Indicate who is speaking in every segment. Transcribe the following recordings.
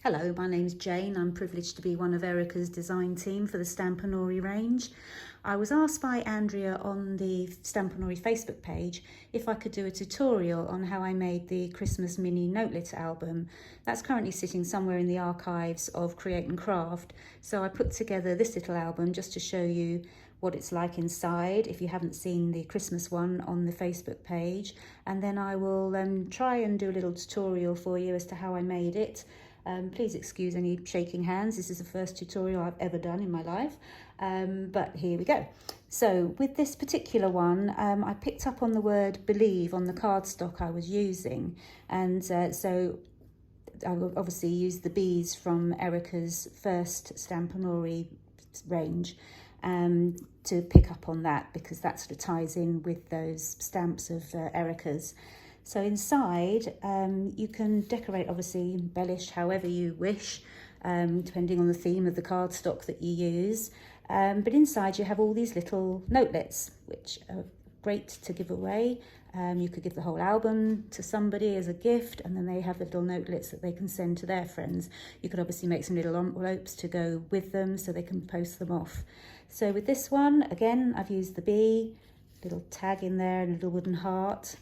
Speaker 1: Hello, my name's Jane. I'm privileged to be one of Erica's design team for the Stampanory range. I was asked by Andrea on the Stampanory Facebook page if I could do a tutorial on how I made the Christmas mini notelet album. That's currently sitting somewhere in the archives of Create and Craft. So I put together this little album just to show you what it's like inside if you haven't seen the Christmas one on the Facebook page. And then I will try and do a little tutorial for you as to how I made it. Please excuse any shaking hands. This is the first tutorial I've ever done in my life, but here we go. So with this particular one, I picked up on the word believe on the cardstock I was using, and so I will obviously use the bees from Erica's first Stampanory range to pick up on that, because that sort of ties in with those stamps of Erica's. So inside, you can decorate, obviously embellish however you wish, depending on the theme of the cardstock that you use. But inside you have all these little notelets, which are great to give away. You could give the whole album to somebody as a gift, and then they have the little notelets that they can send to their friends. You could obviously make some little envelopes to go with them so they can post them off. So with this one, again, I've used the bee, little tag in there and a little wooden heart.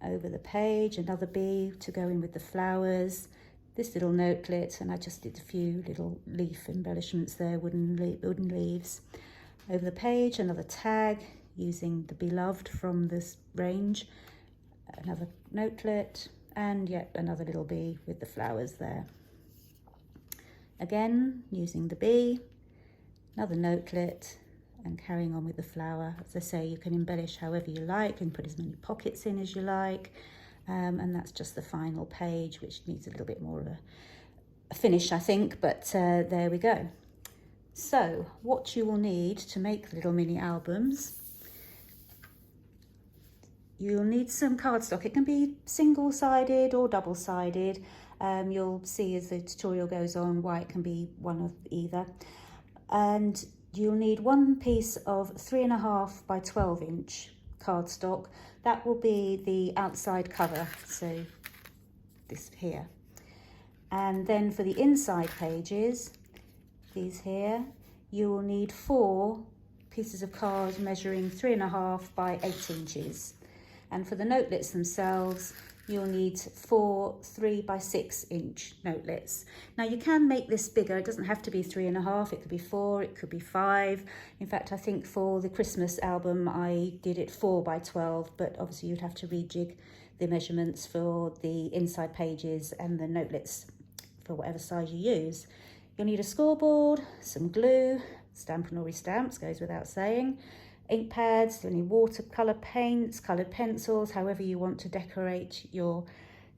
Speaker 1: Over the page, another bee to go in with the flowers, this little notelet, and I just did a few little leaf embellishments there, wooden leaves. Over the page, another tag using the beloved from this range, another notelet, and yet another little bee with the flowers there. Again, using the bee, another notelet, and carrying on with the flower. As I say, you can embellish however you like and put as many pockets in as you like. And that's just the final page, which needs a little bit more of a finish, I think, but there we go. So what you will need to make little mini albums, you'll need some cardstock. It can be single-sided or double-sided. You'll see as the tutorial goes on why it can be one of either. And you'll need one piece of 3.5 by 12 inch cardstock. That will be the outside cover, so this here. And then for the inside pages, these here, you will need 4 pieces of card measuring 3.5 by 8 inches. And for the notelets themselves, you'll need 4 3 by 6 inch notelets. Now you can make this bigger. It doesn't have to be 3.5, it could be 4, it could be 5. In fact, I think for the Christmas album, I did it 4 by 12, but obviously you'd have to rejig the measurements for the inside pages and the notelets for whatever size you use. You'll need a scoreboard, some glue, Stampanory stamps, goes without saying, ink pads, you'll need watercolour paints, coloured pencils, however you want to decorate your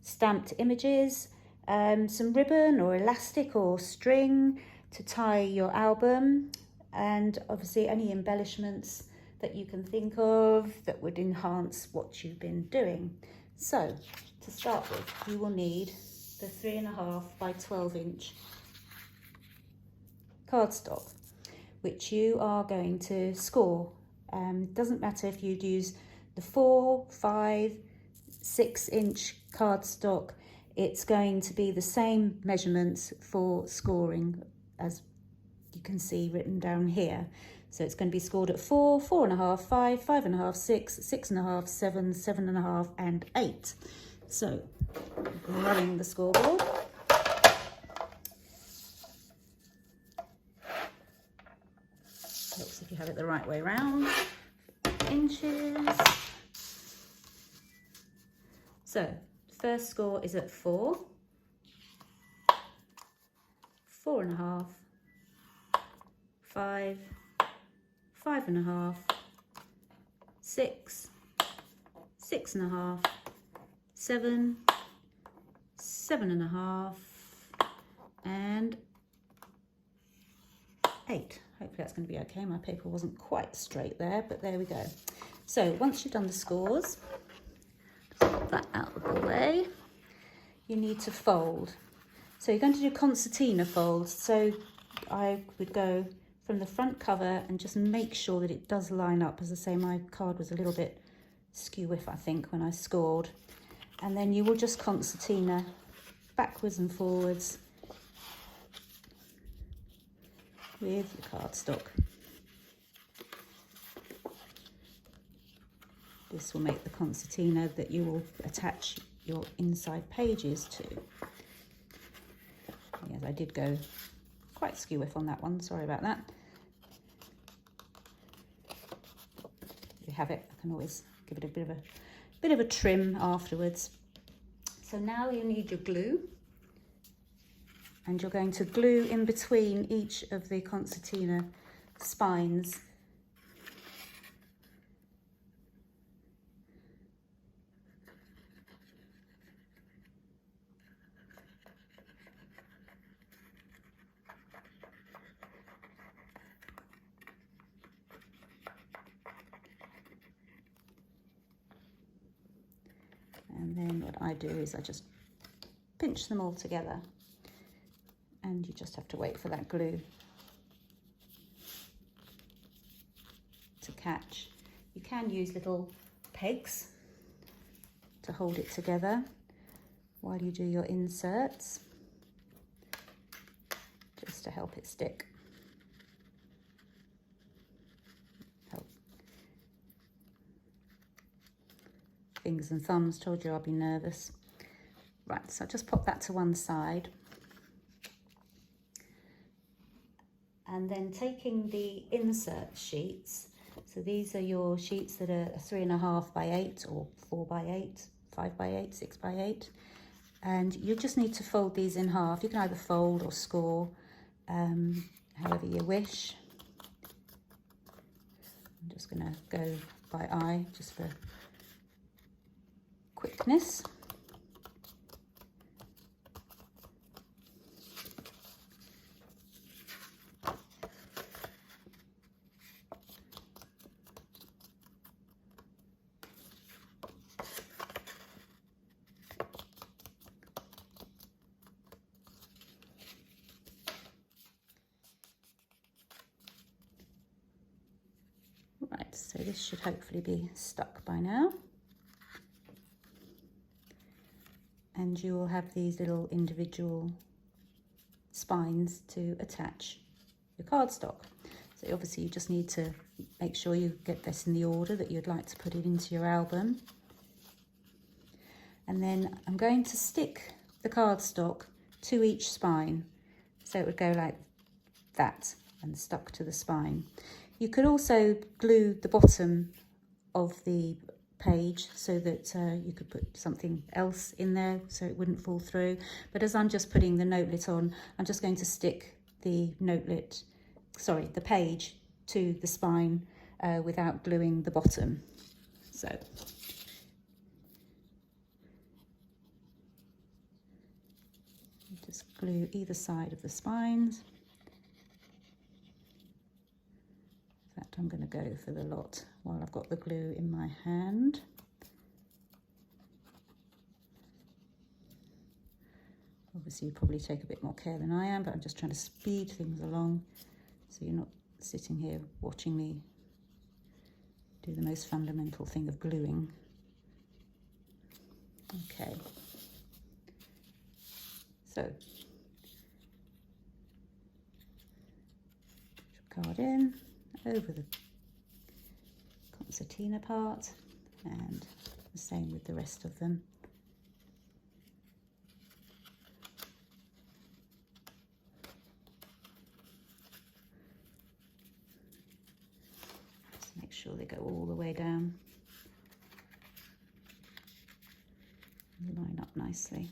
Speaker 1: stamped images, some ribbon or elastic or string to tie your album, and obviously any embellishments that you can think of that would enhance what you've been doing. So to start with, you will need the 3.5 by 12 inch cardstock, which you are going to score. Doesn't matter if you'd use the 4, 5, 6 inch cardstock, it's going to be the same measurements for scoring as you can see written down here. So it's going to be scored at 4, 4.5, 5, 5.5, 6, 6.5, 7, 7.5 and 8. So running the scoreboard. Helps if you have it the right way round. Inches. So first score is at 4, 4.5, 5, 5.5, 6, 6.5, 7, 7.5 and 8. Hopefully that's going to be okay. My paper wasn't quite straight there, but there we go. So once you've done the scores, put that out of the way, you need to fold. So you're going to do concertina folds. So I would go from the front cover and just make sure that it does line up. As I say, my card was a little bit skew-whiff, I think, when I scored. And then you will just concertina backwards and forwards with your cardstock. This will make the concertina that you will attach your inside pages to. Yes, I did go quite skew-whiff on that one, sorry about that. There you have it. I can always give it a bit of a trim afterwards. So now you need your glue, and you're going to glue in between each of the concertina spines. And then what I do is I just pinch them all together, and you just have to wait for that glue to catch. You can use little pegs to hold it together while you do your inserts, just to help it stick. Fingers and thumbs told you I'll be nervous. Right, so just pop that to one side. And then taking the insert sheets, so these are your sheets that are 3.5 by 8 or 4 by 8, 5 by 8, 6 by 8. And you just need to fold these in half. You can either fold or score, however you wish. I'm just gonna go by eye, just for quickness. Right, so this should hopefully be stuck by now. And you will have these little individual spines to attach your cardstock. So obviously you just need to make sure you get this in the order that you'd like to put it into your album. And then I'm going to stick the cardstock to each spine. So it would go like that and stuck to the spine. You could also glue the bottom of the page so that you could put something else in there so it wouldn't fall through. But as I'm just putting the notelet on, I'm just going to stick the the page to the spine without gluing the bottom. So just glue either side of the spines. In fact, I'm going to go for the lot while I've got the glue in my hand. Obviously, you probably take a bit more care than I am, but I'm just trying to speed things along so you're not sitting here watching me do the most fundamental thing of gluing. Okay. So, card in, over the concertina part, and the same with the rest of them. Just make sure they go all the way down and line up nicely.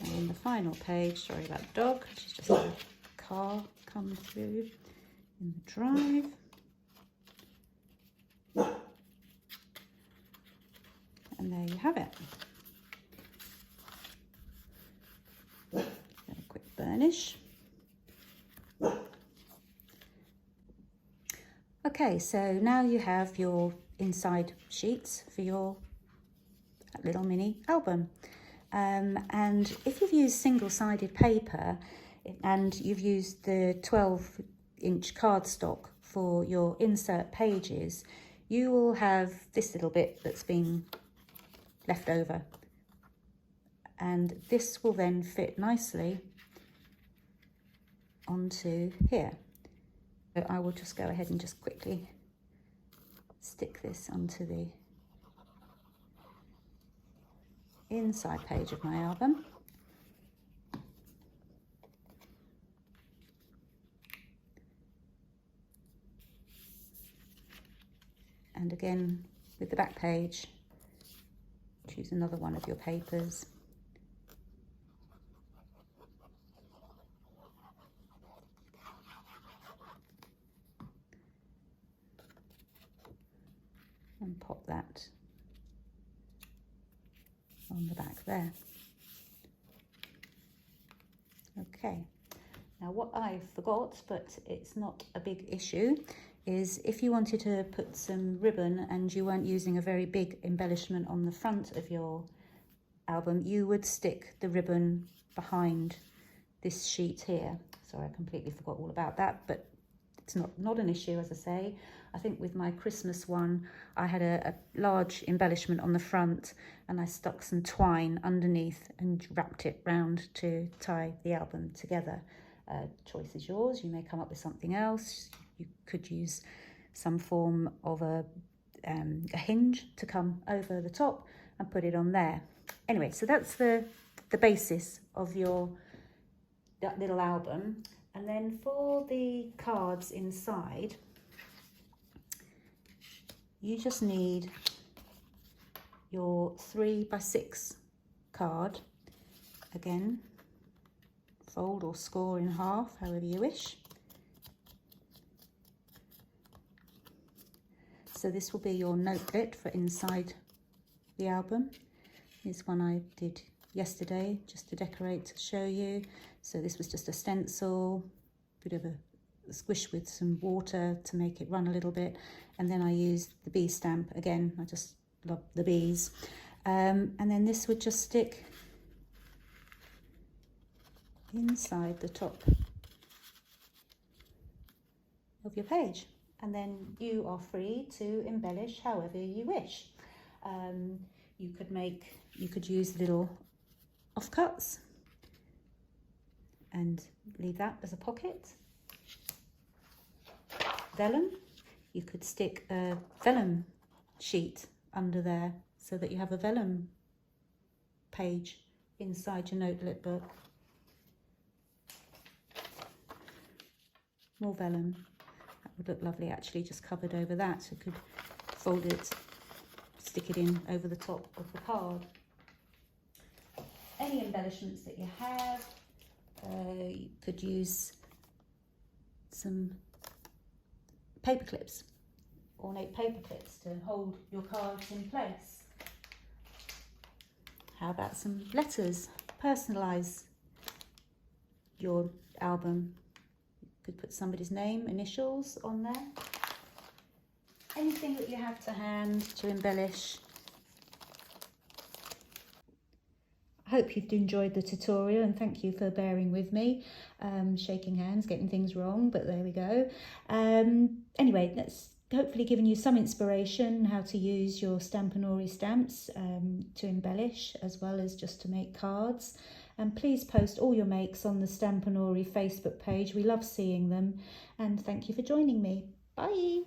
Speaker 1: And the final page, sorry about the dog, she's just had a car come through in the drive. And there you have it. A quick burnish. Okay, so now you have your inside sheets for your little mini album. And if you've used single-sided paper and you've used the 12-inch cardstock for your insert pages, you will have this little bit that's been left over, and this will then fit nicely onto here. So I will just go ahead and just quickly stick this onto the inside page of my album. And again with the back page, choose another one of your papers. And pop that on the back there. Okay, now what I forgot, but it's not a big issue, is if you wanted to put some ribbon and you weren't using a very big embellishment on the front of your album, you would stick the ribbon behind this sheet here. Sorry, I completely forgot all about that, but it's not an issue, as I say. I think with my Christmas one, I had a large embellishment on the front, and I stuck some twine underneath and wrapped it round to tie the album together. Choice is yours. You may come up with something else. You could use some form of a hinge to come over the top and put it on there. Anyway, so that's the basis of that little album. And then for the cards inside, you just need your 3x6 card. Again, fold or score in half, however you wish. So this will be your notelet for inside the album. This one I did yesterday just to decorate, to show you. So this was just a stencil, bit of a squish with some water to make it run a little bit, and then I used the bee stamp again. I just love the bees. And then this would just stick inside the top of your page, and then you are free to embellish however you wish. You could use little offcuts and leave that as a pocket. Vellum, you could stick a vellum sheet under there so that you have a vellum page inside your notelet book. More vellum, that would look lovely actually, just covered over that. You could fold it, stick it in over the top of the card. Any embellishments that you have, you could use some paper clips, ornate paper clips to hold your cards in place. How about some letters? Personalise your album. You could put somebody's name, initials on there. Anything that you have to hand to embellish. I hope you've enjoyed the tutorial, and thank you for bearing with me. Shaking hands, getting things wrong, but there we go. Anyway, that's hopefully given you some inspiration how to use your Stampanory stamps to embellish, as well as just to make cards. And please post all your makes on the Stampanory Facebook page. We love seeing them. And thank you for joining me. Bye.